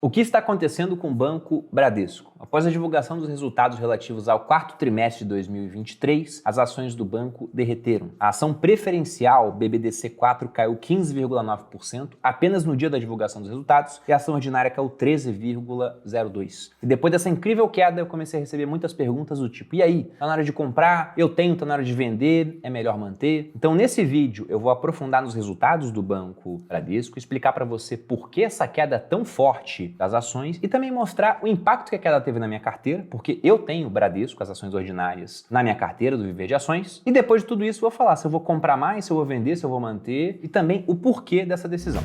O que está acontecendo com o Banco Bradesco? Após a divulgação dos resultados relativos ao quarto trimestre de 2023, as ações do banco derreteram. A ação preferencial BBDC4 caiu 15,9% apenas no dia da divulgação dos resultados e a ação ordinária caiu 13,02%. E depois dessa incrível queda, eu comecei a receber muitas perguntas do tipo: e aí, tá na hora de comprar? Eu tenho, tá na hora de vender? É melhor manter? Então, nesse vídeo, eu vou aprofundar nos resultados do Banco Bradesco, explicar para você por que essa queda é tão forte das ações e também mostrar o impacto que a queda teve na minha carteira, porque eu tenho Bradesco, as ações ordinárias, na minha carteira do Viver de Ações. E depois de tudo isso, vou falar se eu vou comprar mais, se eu vou vender, se eu vou manter e também o porquê dessa decisão.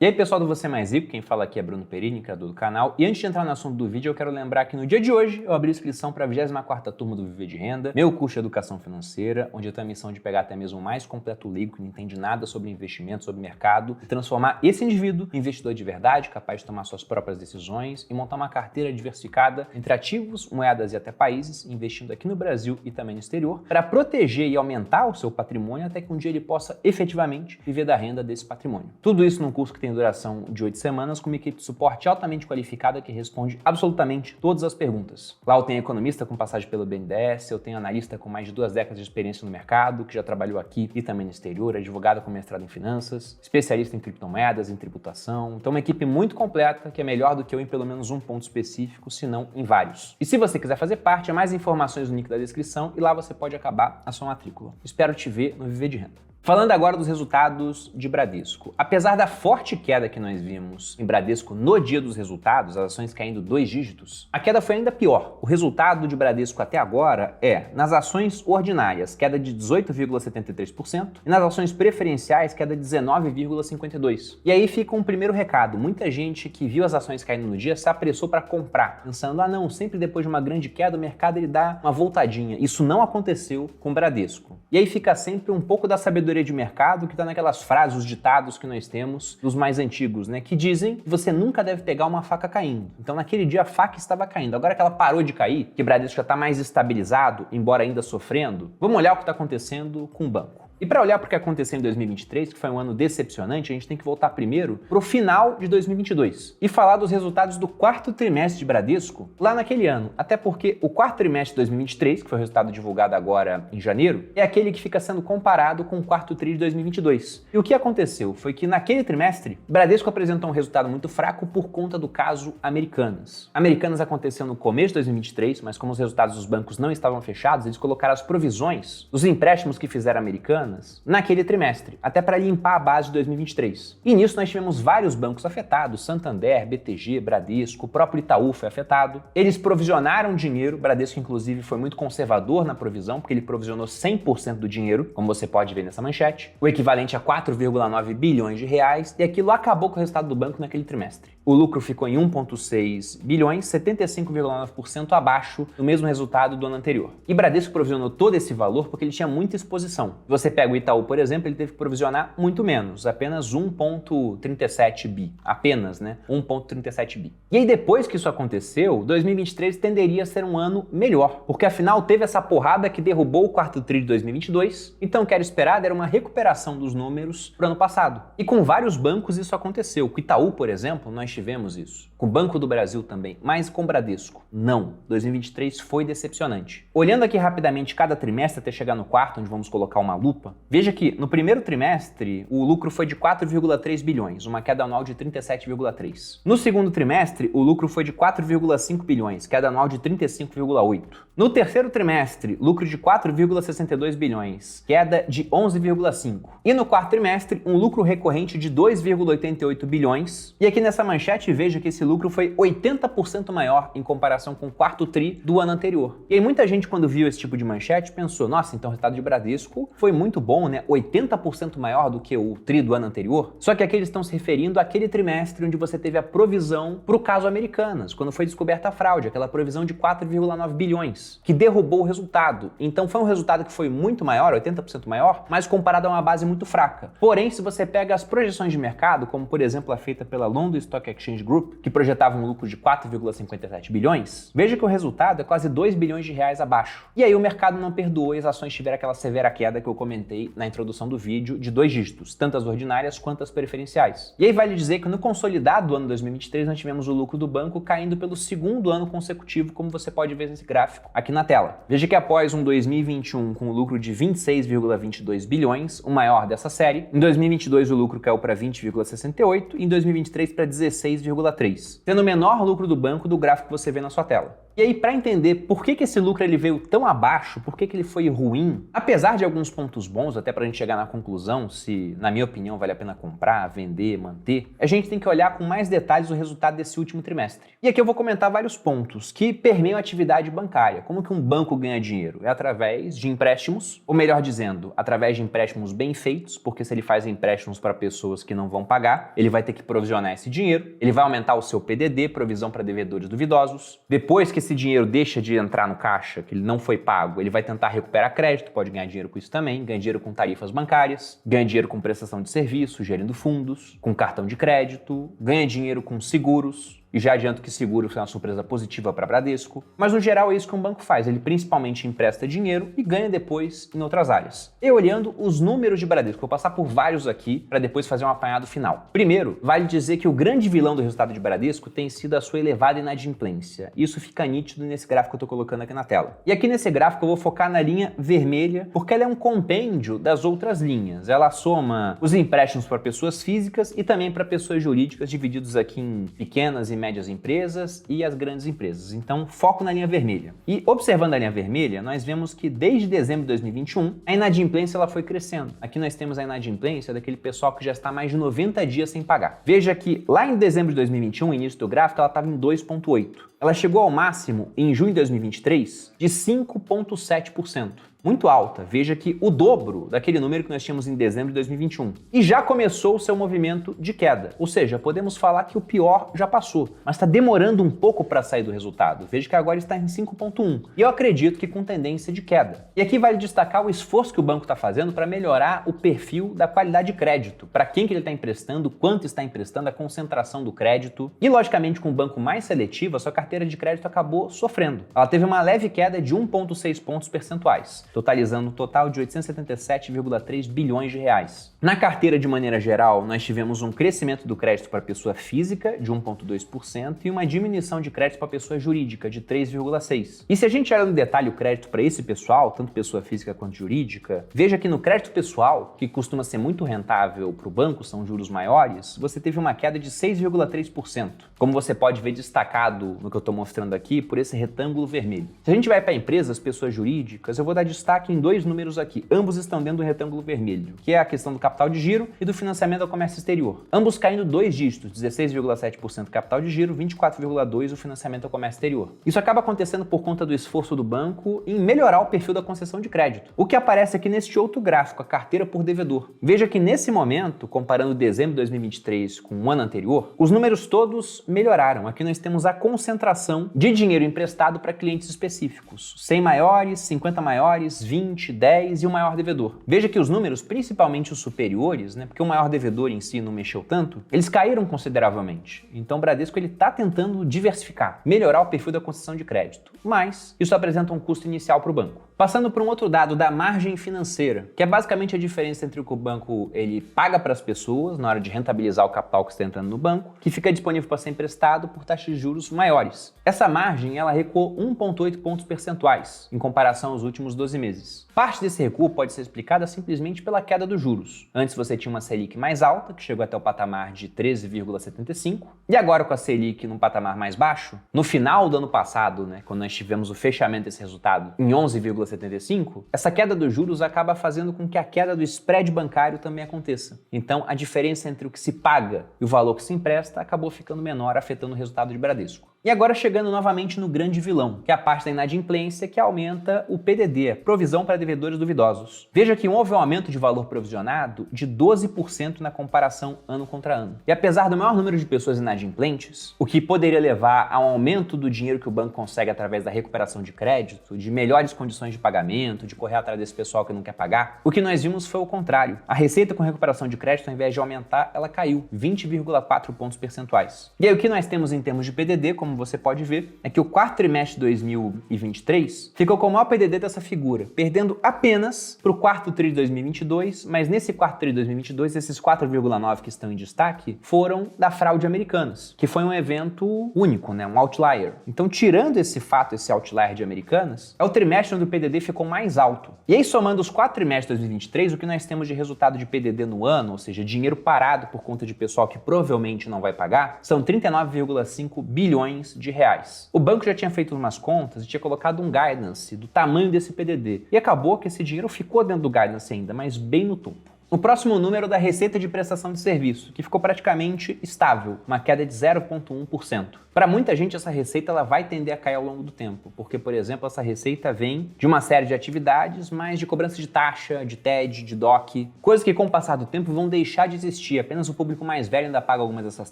E aí, pessoal do Você Mais Rico, quem fala aqui é Bruno Perini, criador do canal. E antes de entrar no assunto do vídeo, eu quero lembrar que no dia de hoje eu abri inscrição para a 24ª turma do Viver de Renda, meu curso de educação financeira, onde eu tenho a missão de pegar até mesmo o mais completo leigo que não entende nada sobre investimento, sobre mercado, e transformar esse indivíduo em investidor de verdade, capaz de tomar suas próprias decisões e montar uma carteira diversificada entre ativos, moedas e até países, investindo aqui no Brasil e também no exterior, para proteger e aumentar o seu patrimônio até que um dia ele possa efetivamente viver da renda desse patrimônio. Tudo isso num curso que tem duração de 8 semanas, com uma equipe de suporte altamente qualificada que responde absolutamente todas as perguntas. Lá eu tenho economista com passagem pelo BNDES, eu tenho analista com mais de 2 décadas de experiência no mercado, que já trabalhou aqui e também no exterior, advogado com mestrado em finanças, especialista em criptomoedas, em tributação. Então uma equipe muito completa, que é melhor do que eu em pelo menos um ponto específico, se não em vários. E se você quiser fazer parte, há mais informações no link da descrição e lá você pode acabar a sua matrícula. Espero te ver no Viver de Renda. Falando agora dos resultados de Bradesco. Apesar da forte queda que nós vimos em Bradesco no dia dos resultados, as ações caindo 2 dígitos, a queda foi ainda pior. O resultado de Bradesco até agora é, nas ações ordinárias, queda de 18,73% e nas ações preferenciais, queda de 19,52%. E aí fica um primeiro recado. Muita gente que viu as ações caindo no dia se apressou para comprar, pensando, não, sempre depois de uma grande queda o mercado ele dá uma voltadinha. Isso não aconteceu com Bradesco. E aí fica sempre um pouco da sabedoria de mercado que está naquelas frases, os ditados que nós temos dos mais antigos, né? Que dizem que você nunca deve pegar uma faca caindo. Então naquele dia a faca estava caindo. Agora que ela parou de cair, que o Bradesco já está mais estabilizado, embora ainda sofrendo, vamos olhar o que está acontecendo com o banco. E para olhar para o que aconteceu em 2023, que foi um ano decepcionante, a gente tem que voltar primeiro para o final de 2022 e falar dos resultados do quarto trimestre de Bradesco lá naquele ano. Até porque o quarto trimestre de 2023, que foi o resultado divulgado agora em janeiro, é aquele que fica sendo comparado com o quarto tri de 2022. E o que aconteceu foi que naquele trimestre, Bradesco apresentou um resultado muito fraco por conta do caso Americanas. Americanas aconteceu no começo de 2023, mas como os resultados dos bancos não estavam fechados, eles colocaram as provisões dos empréstimos que fizeram Americanas naquele trimestre, até para limpar a base de 2023. E nisso nós tivemos vários bancos afetados, Santander, BTG, Bradesco, o próprio Itaú foi afetado. Eles provisionaram dinheiro, Bradesco inclusive foi muito conservador na provisão, porque ele provisionou 100% do dinheiro, como você pode ver nessa manchete, o equivalente a 4,9 bilhões de reais, e aquilo acabou com o resultado do banco naquele trimestre. O lucro ficou em 1,6 bilhões, 75,9% abaixo do mesmo resultado do ano anterior. E Bradesco provisionou todo esse valor porque ele tinha muita exposição. Você pega o Itaú, por exemplo, ele teve que provisionar muito menos, apenas 1,37 bi. Apenas, né? 1,37 bi. E aí depois que isso aconteceu, 2023 tenderia a ser um ano melhor, porque afinal teve essa porrada que derrubou o quarto tri de 2022, então o que era esperado era uma recuperação dos números pro ano passado. E com vários bancos isso aconteceu. Com o Itaú, por exemplo, nós tivemos isso. Com o Banco do Brasil também, mas com o Bradesco, não. 2023 foi decepcionante. Olhando aqui rapidamente cada trimestre até chegar no quarto, onde vamos colocar uma lupa, veja que no primeiro trimestre o lucro foi de 4,3 bilhões, uma queda anual de 37,3. No segundo trimestre, o lucro foi de 4,5 bilhões, queda anual de 35,8. No terceiro trimestre, lucro de 4,62 bilhões, queda de 11,5. E no quarto trimestre, um lucro recorrente de 2,88 bilhões. E aqui nessa manchete, veja que esse lucro foi 80% maior em comparação com o quarto tri do ano anterior. E aí muita gente, quando viu esse tipo de manchete, pensou, nossa, então o resultado de Bradesco foi muito bom, né? 80% maior do que o tri do ano anterior. Só que aqui eles estão se referindo àquele trimestre onde você teve a provisão para o caso Americanas, quando foi descoberta a fraude, aquela provisão de 4,9 bilhões, que derrubou o resultado. Então foi um resultado que foi muito maior, 80% maior, mas comparado a uma base muito fraca. Porém, se você pega as projeções de mercado, como por exemplo a feita pela London Stock Exchange Group, que projetava um lucro de 4,57 bilhões, veja que o resultado é quase 2 bilhões de reais abaixo. E aí o mercado não perdoou e as ações tiveram aquela severa queda que eu comentei na introdução do vídeo de 2 dígitos, tanto as ordinárias quanto as preferenciais. E aí vale dizer que no consolidado do ano 2023 nós tivemos o lucro do banco caindo pelo segundo ano consecutivo, como você pode ver nesse gráfico aqui na tela. Veja que após um 2021 com um lucro de 26,22 bilhões, o maior dessa série, em 2022 o lucro caiu para 20,68 e em 2023 para 16,3, tendo o menor lucro do banco do gráfico que você vê na sua tela. E aí, para entender por que esse lucro ele veio tão abaixo, por que ele foi ruim, apesar de alguns pontos bons, até para a gente chegar na conclusão se, na minha opinião, vale a pena comprar, vender, manter, a gente tem que olhar com mais detalhes o resultado desse último trimestre. E aqui eu vou comentar vários pontos que permeiam a atividade bancária. Como que um banco ganha dinheiro? É através de empréstimos, ou melhor dizendo, através de empréstimos bem feitos, porque se ele faz empréstimos para pessoas que não vão pagar, ele vai ter que provisionar esse dinheiro, ele vai aumentar o seu PDD, provisão para devedores duvidosos. Depois que esse dinheiro deixa de entrar no caixa, que ele não foi pago, ele vai tentar recuperar crédito, pode ganhar dinheiro com isso também, ganha dinheiro com tarifas bancárias, ganha dinheiro com prestação de serviço, gerindo fundos, com cartão de crédito, ganha dinheiro com seguros. E já adianto que seguro foi uma surpresa positiva para Bradesco. Mas no geral é isso que um banco faz, ele principalmente empresta dinheiro e ganha depois em outras áreas. E olhando os números de Bradesco, vou passar por vários aqui para depois fazer um apanhado final. Primeiro, vale dizer que o grande vilão do resultado de Bradesco tem sido a sua elevada inadimplência. Isso fica nítido nesse gráfico que eu estou colocando aqui na tela. E aqui nesse gráfico eu vou focar na linha vermelha, porque ela é um compêndio das outras linhas. Ela soma os empréstimos para pessoas físicas e também para pessoas jurídicas, divididos aqui em pequenas e médias empresas e as grandes empresas. Então, foco na linha vermelha. E observando a linha vermelha, nós vemos que desde dezembro de 2021, a inadimplência ela foi crescendo. Aqui nós temos a inadimplência daquele pessoal que já está mais de 90 dias sem pagar. Veja que lá em dezembro de 2021, início do gráfico, ela estava em 2,8. Ela chegou ao máximo em junho de 2023 de 5,7%. Muito alta. Veja que o dobro daquele número que nós tínhamos em dezembro de 2021. E já começou o seu movimento de queda. Ou seja, podemos falar que o pior já passou, mas está demorando um pouco para sair do resultado. Veja que agora está em 5,1. E eu acredito que com tendência de queda. E aqui vale destacar o esforço que o banco está fazendo para melhorar o perfil da qualidade de crédito. Para quem que ele está emprestando, quanto está emprestando, a concentração do crédito. E logicamente com o banco mais seletivo, a sua carteira de crédito acabou sofrendo. Ela teve uma leve queda de 1,6 pontos percentuais, totalizando um total de 877,3 bilhões de reais. Na carteira, de maneira geral, nós tivemos um crescimento do crédito para pessoa física de 1,2% e uma diminuição de crédito para pessoa jurídica de 3,6%. E se a gente olha no detalhe o crédito para esse pessoal, tanto pessoa física quanto jurídica, veja que no crédito pessoal, que costuma ser muito rentável para o banco, são juros maiores, você teve uma queda de 6,3%. Como você pode ver destacado no que eu estou mostrando aqui por esse retângulo vermelho. Se a gente vai para empresas, pessoas jurídicas, eu vou dar destaque em 2 números aqui. Ambos estão dentro do retângulo vermelho, que é a questão do capital de giro e do financiamento ao comércio exterior. Ambos caindo 2 dígitos, 16,7% capital de giro, 24,2% o financiamento ao comércio exterior. Isso acaba acontecendo por conta do esforço do banco em melhorar o perfil da concessão de crédito. O que aparece aqui neste outro gráfico, a carteira por devedor. Veja que nesse momento, comparando dezembro de 2023 com o ano anterior, os números todos melhoraram. Aqui nós temos a concentração de dinheiro emprestado para clientes específicos. 100 maiores, 50 maiores, 20, 10 e o maior devedor. Veja que os números, principalmente os superiores, porque o maior devedor em si não mexeu tanto, eles caíram consideravelmente. Então o Bradesco está tentando diversificar, melhorar o perfil da concessão de crédito. Mas isso apresenta um custo inicial para o banco. Passando para um outro dado da margem financeira, que é basicamente a diferença entre o que o banco ele paga para as pessoas na hora de rentabilizar o capital que está entrando no banco, que fica disponível para ser emprestado por taxas de juros maiores. Essa margem ela recuou 1,8 pontos percentuais em comparação aos últimos 12 meses. Parte desse recuo pode ser explicada simplesmente pela queda dos juros. Antes você tinha uma Selic mais alta, que chegou até o patamar de 13,75, e agora com a Selic num patamar mais baixo, no final do ano passado, quando nós tivemos o fechamento desse resultado em 11,75, essa queda dos juros acaba fazendo com que a queda do spread bancário também aconteça. Então a diferença entre o que se paga e o valor que se empresta acabou ficando menor, afetando o resultado de Bradesco. E agora chegando novamente no grande vilão, que é a parte da inadimplência que aumenta o PDD, a provisão para devedores duvidosos. Veja que houve um aumento de valor provisionado de 12% na comparação ano contra ano. E apesar do maior número de pessoas inadimplentes, o que poderia levar a um aumento do dinheiro que o banco consegue através da recuperação de crédito, de melhores condições de pagamento, de correr atrás desse pessoal que não quer pagar, o que nós vimos foi o contrário. A receita com recuperação de crédito, ao invés de aumentar, ela caiu 20,4 pontos percentuais. E aí o que nós temos em termos de PDD, como você pode ver, é que o quarto trimestre de 2023 ficou com o maior PDD dessa figura, perdendo apenas para o quarto tri de 2022, mas nesse quarto tri de 2022, esses 4,9 que estão em destaque foram da fraude Americanas, que foi um evento único, né? Um outlier. Então, tirando esse fato, esse outlier de Americanas, é o trimestre onde o PDD ficou mais alto. E aí, somando os 4 trimestres de 2023, o que nós temos de resultado de PDD no ano, ou seja, dinheiro parado por conta de pessoal que provavelmente não vai pagar, são 39,5 bilhões de reais. O banco já tinha feito umas contas e tinha colocado um guidance do tamanho desse PDD. E acabou que esse dinheiro ficou dentro do guidance ainda, mas bem no topo. O próximo número é da receita de prestação de serviço, que ficou praticamente estável, uma queda de 0,1%. Para muita gente, essa receita ela vai tender a cair ao longo do tempo, porque, por exemplo, essa receita vem de uma série de atividades, mas de cobrança de taxa, de TED, de DOC, coisas que com o passar do tempo vão deixar de existir, apenas o público mais velho ainda paga algumas dessas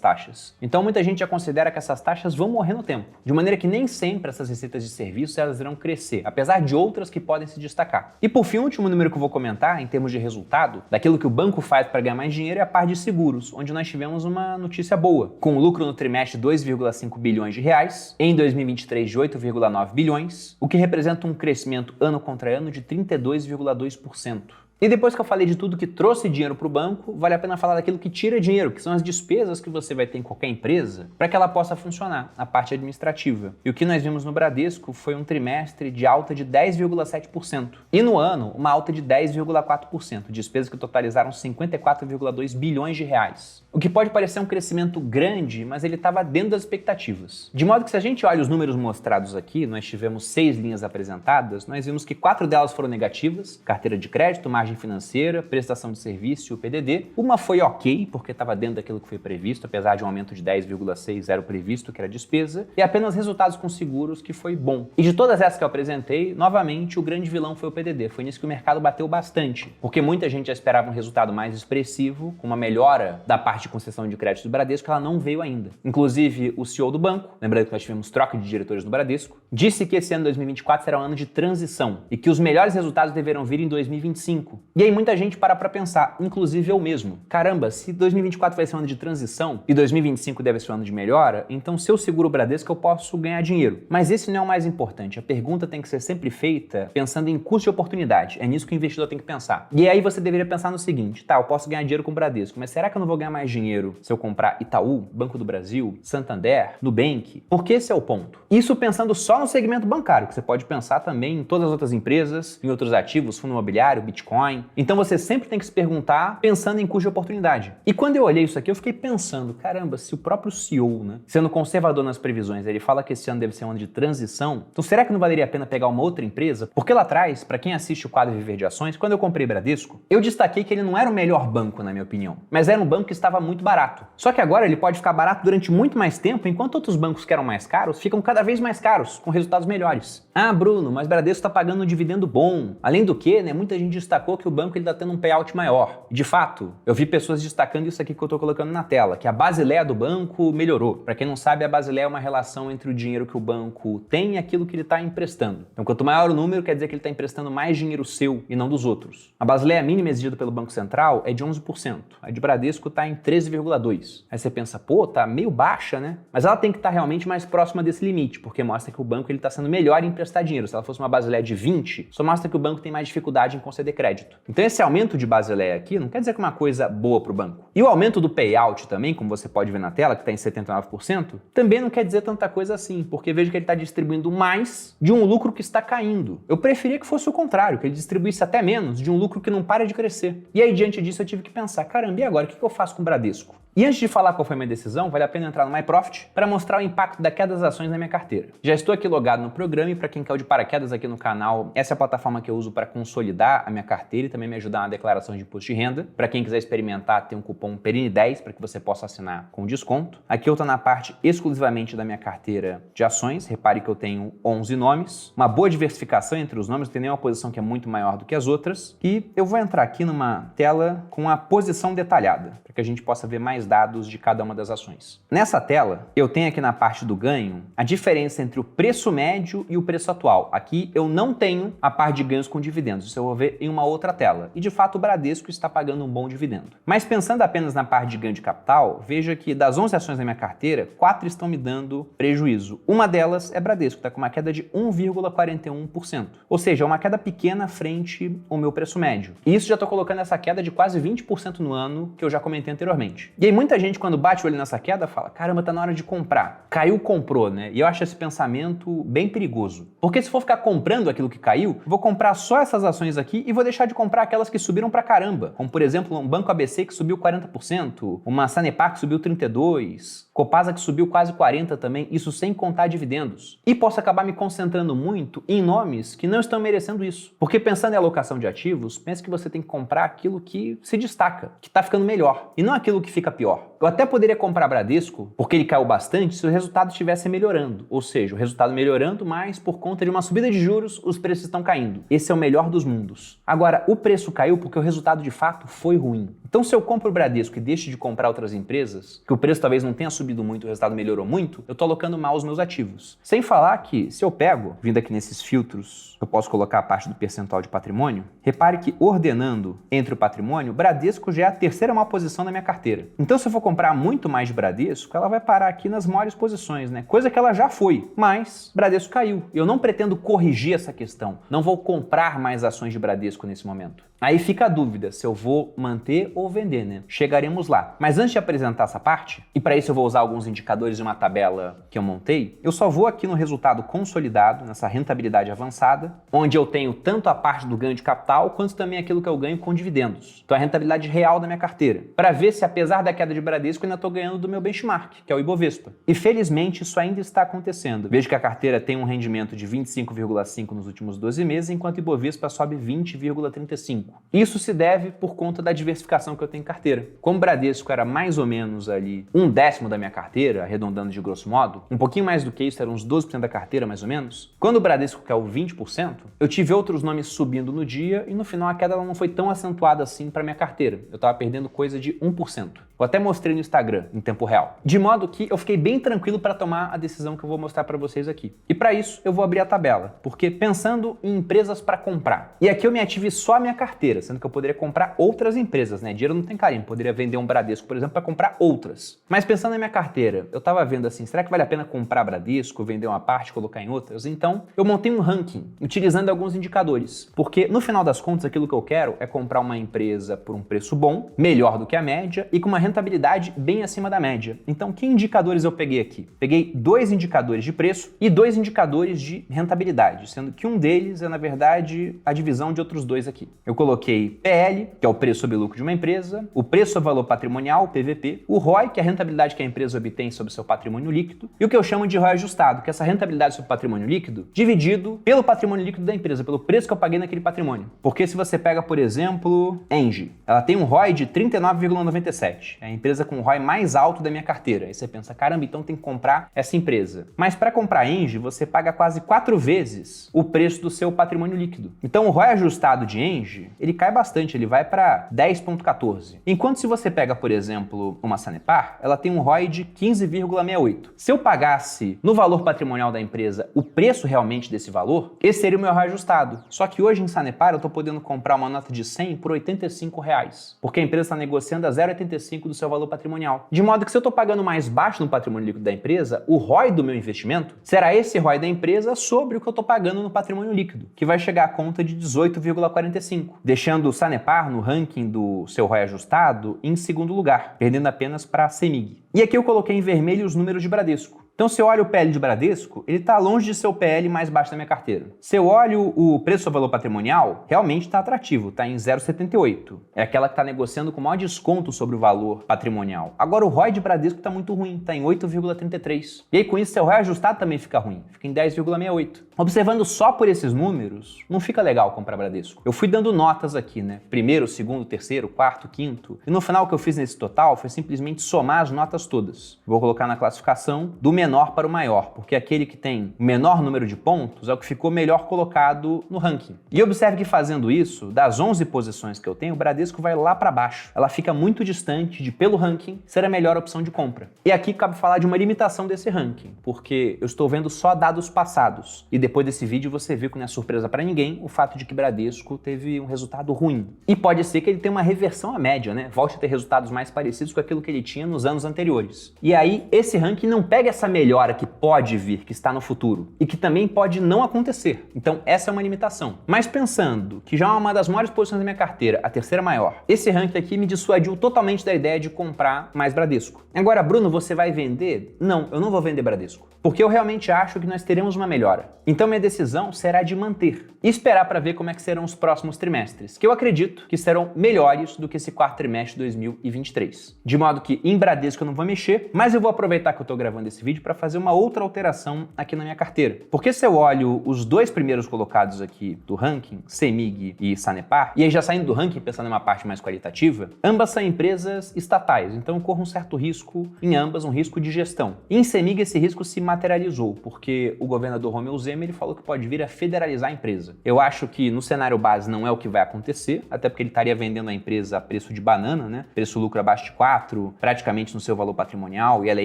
taxas. Então muita gente já considera que essas taxas vão morrer no tempo, de maneira que nem sempre essas receitas de serviço elas irão crescer, apesar de outras que podem se destacar. E por fim, o último número que eu vou comentar, em termos de resultado, daquilo que o banco faz para ganhar mais dinheiro é a parte de seguros, onde nós tivemos uma notícia boa, com lucro no trimestre de 2,5 bilhões de reais, em 2023 de 8,9 bilhões, o que representa um crescimento ano contra ano de 32,2%. E depois que eu falei de tudo que trouxe dinheiro para o banco, vale a pena falar daquilo que tira dinheiro, que são as despesas que você vai ter em qualquer empresa para que ela possa funcionar, a parte administrativa. E o que nós vimos no Bradesco foi um trimestre de alta de 10,7%. E no ano, uma alta de 10,4%, despesas que totalizaram 54,2 bilhões de reais. O que pode parecer um crescimento grande, mas ele estava dentro das expectativas. De modo que se a gente olha os números mostrados aqui, nós tivemos 6 linhas apresentadas, nós vimos que 4 delas foram negativas, carteira de crédito, margem financeira, prestação de serviço e o PDD. Uma foi ok, porque estava dentro daquilo que foi previsto, apesar de um aumento de 10,6 era o previsto, que era despesa, e apenas resultados com seguros, que foi bom. E de todas essas que eu apresentei, novamente, o grande vilão foi o PDD. Foi nisso que o mercado bateu bastante, porque muita gente já esperava um resultado mais expressivo, com uma melhora da parte de concessão de crédito do Bradesco, que ela não veio ainda. Inclusive, o CEO do banco, lembrando que nós tivemos troca de diretores no Bradesco, disse que esse ano 2024 será um ano de transição e que os melhores resultados deverão vir em 2025. E aí muita gente para pensar, inclusive eu mesmo. Caramba, se 2024 vai ser um ano de transição e 2025 deve ser um ano de melhora, então se eu seguro o Bradesco eu posso ganhar dinheiro. Mas esse não é o mais importante. A pergunta tem que ser sempre feita pensando em custo de oportunidade. É nisso que o investidor tem que pensar. E aí você deveria pensar no seguinte, tá, eu posso ganhar dinheiro com o Bradesco, mas será que eu não vou ganhar mais dinheiro se eu comprar Itaú, Banco do Brasil, Santander, Nubank? Porque esse é o ponto. Isso pensando só no segmento bancário, que você pode pensar também em todas as outras empresas, em outros ativos, fundo imobiliário, Bitcoin. Então você sempre tem que se perguntar pensando em custo de oportunidade. E quando eu olhei isso aqui, eu fiquei pensando, caramba, se o próprio CEO, né, sendo conservador nas previsões, ele fala que esse ano deve ser um ano de transição, então será que não valeria a pena pegar uma outra empresa? Porque lá atrás, para quem assiste o quadro Viver de Ações, quando eu comprei Bradesco, eu destaquei que ele não era o melhor banco, na minha opinião, mas era um banco que estava muito barato. Só que agora ele pode ficar barato durante muito mais tempo, enquanto outros bancos que eram mais caros ficam cada vez mais caros, com resultados melhores. Ah, Bruno, mas Bradesco está pagando um dividendo bom. Além do que, né, muita gente destacou que o banco ele está tendo um payout maior. De fato, eu vi pessoas destacando isso aqui que eu estou colocando na tela, que a Basileia do banco melhorou. Para quem não sabe, a Basileia é uma relação entre o dinheiro que o banco tem e aquilo que ele está emprestando. Então, quanto maior o número, quer dizer que ele está emprestando mais dinheiro seu e não dos outros. A Basileia mínima exigida pelo Banco Central é de 11%. A de Bradesco está em 13,2%. Aí você pensa, pô, tá meio baixa, né? Mas ela tem que estar realmente mais próxima desse limite, porque mostra que o banco está sendo melhor em emprestar dinheiro. Se ela fosse uma Basileia de 20%, só mostra que o banco tem mais dificuldade em conceder crédito. Então, esse aumento de Basileia aqui não quer dizer que é uma coisa boa para o banco. E o aumento do payout também, como você pode ver na tela, que está em 79%, também não quer dizer tanta coisa assim, porque veja que ele está distribuindo mais de um lucro que está caindo. Eu preferia que fosse o contrário, que ele distribuísse até menos de um lucro que não para de crescer. E aí, diante disso, eu tive que pensar, caramba, e agora, o que eu faço com o Bradesco? E antes de falar qual foi a minha decisão, vale a pena entrar no MyProfit para mostrar o impacto da queda das ações na minha carteira. Já estou aqui logado no programa e para quem caiu de paraquedas aqui no canal, essa é a plataforma que eu uso para consolidar a minha carteira e também me ajudar na declaração de imposto de renda. Para quem quiser experimentar, tem um cupom PERINI10 para que você possa assinar com desconto. Aqui eu estou na parte exclusivamente da minha carteira de ações. Repare que eu tenho 11 nomes, uma boa diversificação entre os nomes, não tem nenhuma posição que é muito maior do que as outras. E eu vou entrar aqui numa tela com a posição detalhada, para que a gente possa ver mais dados de cada uma das ações. Nessa tela, eu tenho aqui na parte do ganho a diferença entre o preço médio e o preço atual. Aqui eu não tenho a parte de ganhos com dividendos, isso eu vou ver em uma outra tela. E de fato o Bradesco está pagando um bom dividendo. Mas pensando apenas na parte de ganho de capital, veja que das 11 ações da minha carteira, 4 estão me dando prejuízo. Uma delas é Bradesco, está com uma queda de 1,41%. Ou seja, é uma queda pequena frente ao meu preço médio. E isso já estou colocando essa queda de quase 20% no ano que eu já comentei anteriormente. E aí muita gente quando bate o olho nessa queda fala, caramba, tá na hora de comprar. Caiu, comprou, né? E eu acho esse pensamento bem perigoso. Porque se for ficar comprando aquilo que caiu, vou comprar só essas ações aqui e vou deixar de comprar aquelas que subiram pra caramba. Como por exemplo, um Banco ABC que subiu 40%, uma Sanepar que subiu 32%, Copasa que subiu quase 40% também, isso sem contar dividendos. E posso acabar me concentrando muito em nomes que não estão merecendo isso. Porque pensando em alocação de ativos, pense que você tem que comprar aquilo que se destaca, que está ficando melhor, e não aquilo que fica pior. Eu até poderia comprar Bradesco, porque ele caiu bastante, se o resultado estivesse melhorando. Ou seja, o resultado melhorando, mas por conta de uma subida de juros, os preços estão caindo. Esse é o melhor dos mundos. Agora, o preço caiu porque o resultado de fato foi ruim. Então, se eu compro o Bradesco e deixo de comprar outras empresas, que o preço talvez não tenha subido muito, o resultado melhorou muito, eu estou alocando mal os meus ativos. Sem falar que, se eu pego, vindo aqui nesses filtros, eu posso colocar a parte do percentual de patrimônio, repare que ordenando entre o patrimônio, Bradesco já é a terceira maior posição da minha carteira. Então, se eu for comprar muito mais de Bradesco, ela vai parar aqui nas maiores posições, né? Coisa que ela já foi, mas Bradesco caiu. Eu não pretendo corrigir essa questão. Não vou comprar mais ações de Bradesco nesse momento. Aí fica a dúvida se eu vou manter ou vender, né? Chegaremos lá. Mas antes de apresentar essa parte, e para isso eu vou usar alguns indicadores de uma tabela que eu montei, eu só vou aqui no resultado consolidado, nessa rentabilidade avançada, onde eu tenho tanto a parte do ganho de capital, quanto também aquilo que eu ganho com dividendos. Então a rentabilidade real da minha carteira. Para ver se apesar da queda de Bradesco, eu ainda estou ganhando do meu benchmark, que é o Ibovespa. E felizmente isso ainda está acontecendo. Vejo que a carteira tem um rendimento de 25,5% nos últimos 12 meses, enquanto o Ibovespa sobe 20,35%. Isso se deve por conta da diversificação que eu tenho em carteira. Como o Bradesco era mais ou menos ali 1/10 da minha carteira, arredondando de grosso modo, um pouquinho mais do que isso, era uns 12% da carteira mais ou menos. Quando o Bradesco caiu 20%, eu tive outros nomes subindo no dia e no final a queda não foi tão acentuada assim para minha carteira. Eu estava perdendo coisa de 1%. Eu até mostrei no Instagram, em tempo real. De modo que eu fiquei bem tranquilo para tomar a decisão que eu vou mostrar para vocês aqui. E para isso eu vou abrir a tabela, porque pensando em empresas para comprar. E aqui eu me ative só a minha carteira, sendo que eu poderia comprar outras empresas, né? Dinheiro não tem carinho, poderia vender um Bradesco, por exemplo, para comprar outras. Mas pensando na minha carteira, eu estava vendo assim, será que vale a pena comprar Bradesco, vender uma parte, colocar em outras? Então, eu montei um ranking, utilizando alguns indicadores. Porque, no final das contas, aquilo que eu quero é comprar uma empresa por um preço bom, melhor do que a média e com uma rentabilidade bem acima da média. Então, que indicadores eu peguei aqui? Peguei 2 indicadores de preço e 2 indicadores de rentabilidade, sendo que um deles é, na verdade, a divisão de outros 2 aqui. Eu coloquei PL, que é o preço sobre lucro de uma empresa, o preço sobre valor patrimonial, PVP, o ROI, que é a rentabilidade que a empresa obtém sobre seu patrimônio líquido, e o que eu chamo de ROI ajustado, que é essa rentabilidade sobre patrimônio líquido dividido pelo patrimônio líquido da empresa, pelo preço que eu paguei naquele patrimônio. Porque se você pega, por exemplo, Engie, ela tem um ROI de 39,97. É a empresa com o ROI mais alto da minha carteira. Aí você pensa, caramba, então tem que comprar essa empresa. Mas para comprar Engie, você paga quase 4 vezes o preço do seu patrimônio líquido. Então o ROI ajustado de Engie, ele cai bastante, ele vai para 10,14. Enquanto se você pega, por exemplo, uma Sanepar, ela tem um ROI de 15,68. Se eu pagasse no valor patrimonial da empresa o preço realmente desse valor, esse seria o meu ROI ajustado. Só que hoje em Sanepar eu estou podendo comprar uma nota de 100 por R$85, porque a empresa está negociando a 0,85 do seu valor patrimonial. De modo que se eu estou pagando mais baixo no patrimônio líquido da empresa, o ROI do meu investimento será esse ROI da empresa sobre o que eu estou pagando no patrimônio líquido, que vai chegar à conta de 18,45, deixando o Sanepar no ranking do seu ROI ajustado em segundo lugar, perdendo apenas para a CEMIG. E aqui eu coloquei em vermelho os números de Bradesco. Então, se eu olho o PL de Bradesco, ele está longe de ser o PL mais baixo da minha carteira. Se eu olho o preço ao valor patrimonial, realmente está atrativo, está em 0,78. É aquela que está negociando com maior desconto sobre o valor patrimonial. Agora, o ROI de Bradesco está muito ruim, está em 8,33. E aí, com isso, seu ROI ajustado também fica ruim, fica em 10,68. Observando só por esses números, não fica legal comprar Bradesco. Eu fui dando notas aqui, né? Primeiro, segundo, terceiro, quarto, quinto. E no final, o que eu fiz nesse total foi simplesmente somar as notas todas. Vou colocar na classificação do menor para o maior, porque aquele que tem o menor número de pontos é o que ficou melhor colocado no ranking. E observe que fazendo isso, das 11 posições que eu tenho, o Bradesco vai lá para baixo. Ela fica muito distante de, pelo ranking, ser a melhor opção de compra. E aqui cabe falar de uma limitação desse ranking, porque eu estou vendo só dados passados. E depois desse vídeo você viu que não é surpresa para ninguém o fato de que Bradesco teve um resultado ruim. E pode ser que ele tenha uma reversão à média, né? Volte a ter resultados mais parecidos com aquilo que ele tinha nos anos anteriores. E aí, esse ranking não pega essa melhora que pode vir, que está no futuro, e que também pode não acontecer. Então, essa é uma limitação. Mas pensando que já é uma das maiores posições da minha carteira, a terceira maior, esse ranking aqui me dissuadiu totalmente da ideia de comprar mais Bradesco. Agora, Bruno, você vai vender? Não, eu não vou vender Bradesco, porque eu realmente acho que nós teremos uma melhora. Então, minha decisão será de manter e esperar para ver como é que serão os próximos trimestres, que eu acredito que serão melhores do que esse quarto trimestre de 2023. De modo que em Bradesco eu não vou mexer, mas eu vou aproveitar que eu estou gravando esse vídeo para fazer uma outra alteração aqui na minha carteira. Porque se eu olho os dois primeiros colocados aqui do ranking, CEMIG e Sanepar, e aí já saindo do ranking, pensando em uma parte mais qualitativa, ambas são empresas estatais, então eu corro um certo risco em ambas, um risco de gestão. E em CEMIG esse risco se materializou, porque o governador Romeu Zema ele falou que pode vir a federalizar a empresa. Eu acho que no cenário base não é o que vai acontecer, até porque ele estaria vendendo a empresa a preço de banana, né? Preço-lucro abaixo de 4, praticamente no seu valor patrimonial, e ela é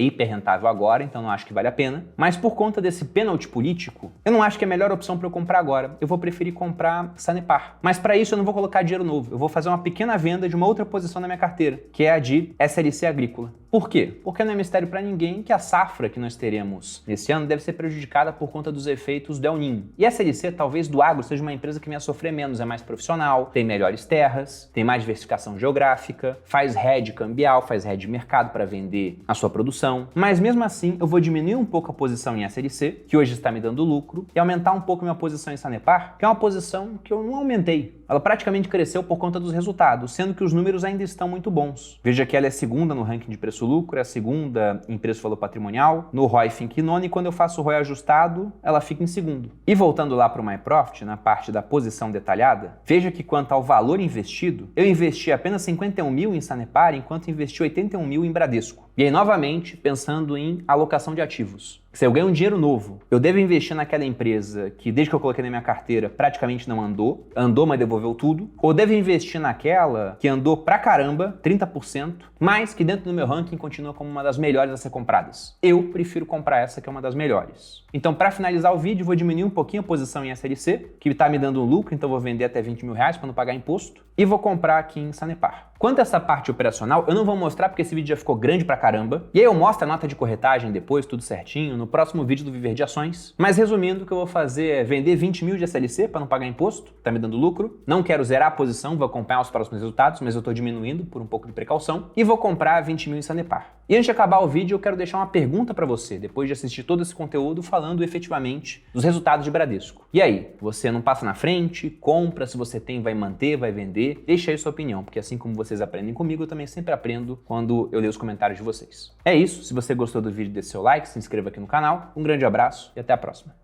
hiper rentável agora, então não acho que vale a pena. Mas por conta desse pênalti político, eu não acho que é a melhor opção para eu comprar agora. Eu vou preferir comprar Sanepar. Mas para isso eu não vou colocar dinheiro novo, eu vou fazer uma pequena venda de uma outra posição na minha carteira, que é a de SLC Agrícola. Por quê? Porque não é mistério para ninguém que a safra que nós teremos nesse ano deve ser prejudicada por conta dos efeitos do El Niño. E a SLC, talvez do agro, seja uma empresa que venha a sofrer menos, é mais profissional, tem melhores terras, tem mais diversificação geográfica, faz hedge cambial, faz hedge de mercado para vender a sua produção. Mas mesmo assim, eu vou diminuir um pouco a posição em SLC, que hoje está me dando lucro, e aumentar um pouco minha posição em Sanepar, que é uma posição que eu não aumentei. Ela praticamente cresceu por conta dos resultados, sendo que os números ainda estão muito bons. Veja que ela é segunda no ranking de preço-lucro, é a segunda em preço-valor patrimonial, no ROI fica em nono, e quando eu faço o ROI ajustado, ela fica em segundo. E voltando lá para o MyProfit, na parte da posição detalhada, veja que quanto ao valor investido, eu investi apenas 51 mil em Sanepar, enquanto investi 81 mil em Bradesco. E aí, novamente, pensando em alocação de ativos. Se eu ganho um dinheiro novo, eu devo investir naquela empresa que, desde que eu coloquei na minha carteira, praticamente não andou, mas devolveu tudo, ou devo investir naquela que andou pra caramba, 30%, mas que dentro do meu ranking continua como uma das melhores a ser compradas. Eu prefiro comprar essa que é uma das melhores. Então, para finalizar o vídeo, vou diminuir um pouquinho a posição em SLC, que está me dando um lucro, então vou vender até 20 mil reais para não pagar imposto, e vou comprar aqui em Sanepar. Quanto a essa parte operacional, eu não vou mostrar porque esse vídeo já ficou grande pra caramba, e aí eu mostro a nota de corretagem depois, tudo certinho, no próximo vídeo do Viver de Ações. Mas resumindo, o que eu vou fazer é vender 20 mil de SLC para não pagar imposto, tá me dando lucro. Não quero zerar a posição, vou acompanhar os próximos resultados, mas eu tô diminuindo por um pouco de precaução. E vou comprar 20 mil em Sanepar. E antes de acabar o vídeo, eu quero deixar uma pergunta para você, depois de assistir todo esse conteúdo falando efetivamente dos resultados de Bradesco. E aí, você não passa na frente, compra, se você tem, vai manter, vai vender? Deixa aí sua opinião, porque assim como vocês aprendem comigo, eu também sempre aprendo quando eu leio os comentários de vocês. É isso, se você gostou do vídeo, deixe seu like, se inscreva aqui no canal, um grande abraço e até a próxima.